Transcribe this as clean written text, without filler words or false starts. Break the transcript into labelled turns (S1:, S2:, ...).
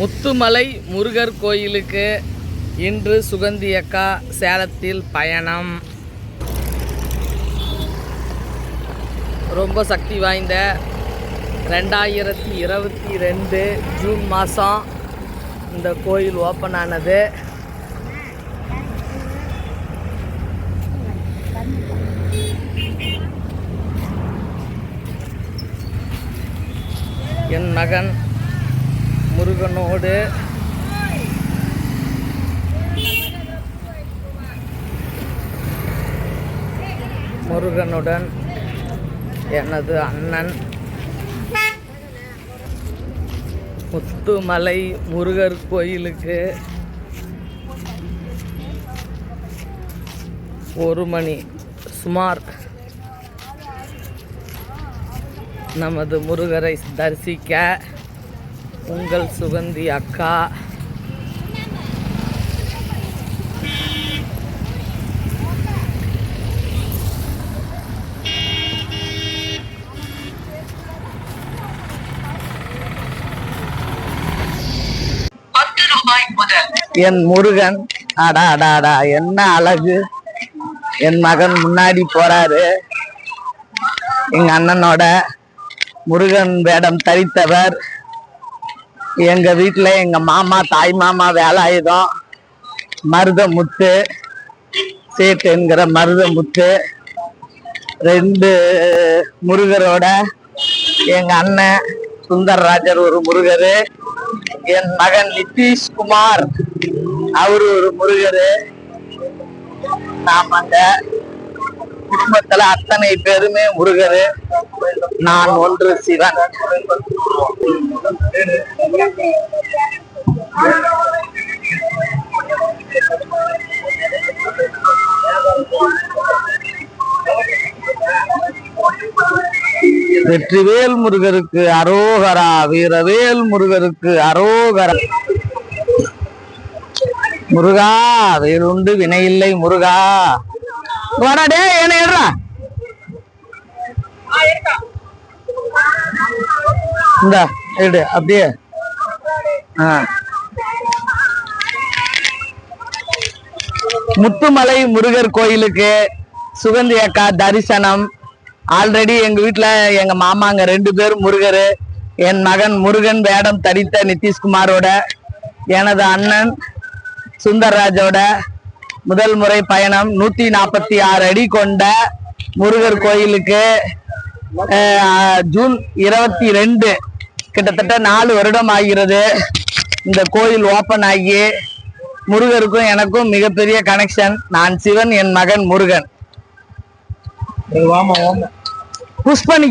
S1: முத்துமலை முருகர் கோயிலுக்கு இன்று சுகந்தி அக்கா சேலத்தில் பயணம். ரொம்ப சக்தி வாய்ந்த 2022 ஜூன் மாதம் இந்த கோயில் ஓப்பன் ஆனது. என் மகன் முருகனோடு முருகனுடன் எனது அண்ணன் முத்துமலை முருகர் கோயிலுக்கு 1 மணி சுமார் நமது முருகரை தரிசிக்க உங்கள் சுகந்தி அக்கா என் முருகன் அடா அடா அடா என்ன அழகு. என் மகன் முன்னாடி போறாரு. எங்க அண்ணனோட முருகன் வேடம் தரித்தவர். எங்க வீட்டுல எங்க மாமா தாய் மாமா வேலாயுதம் மருதமுத்து சேட்டு என்கிற மருதமுத்து 2 முருகரோட எங்க அண்ணன் சுந்தரராஜர் ஒரு முருகரு, என் மகன் நிதிஷ்குமார் அவரு ஒரு முருகரு. நாமங்க குடும்பத்துல அத்தனை பேருமே முருகரு. நான் ஒன்று சிவன். வெற்றிவேல் முருகருக்கு அரோகரா, வீரவேல் முருகருக்கு அரோகரா. முருகா வேலுண்டு வினையில்லை முருகா. வாடா என்ன ஏறா இந்த எடு அப்படியே. முத்துமலை முருகர் கோயிலுக்கு சுகந்தி அக்கா தரிசனம். ஆல்ரெடி எங்க வீட்டுல எங்க மாமாங்க 2 பேரும் முருகரு. என் மகன் முருகன் வேடம் தரித்த நிதிஷ்குமாரோட எனது அண்ணன் சுந்தரராஜோட முதல் முறை பயணம். 146 அடி கொண்ட முருகர் கோயிலுக்கு ஜூன் 22 கிட்டத்தட்ட 4 வருடம் ஆகிறது இந்த கோயில் ஓபன் ஆகி. முருகருக்கும் எனக்கும் மிகப்பெரிய கனெக்ஷன். நான் சிவன், என் மகன் முருகன். புஷ்பனி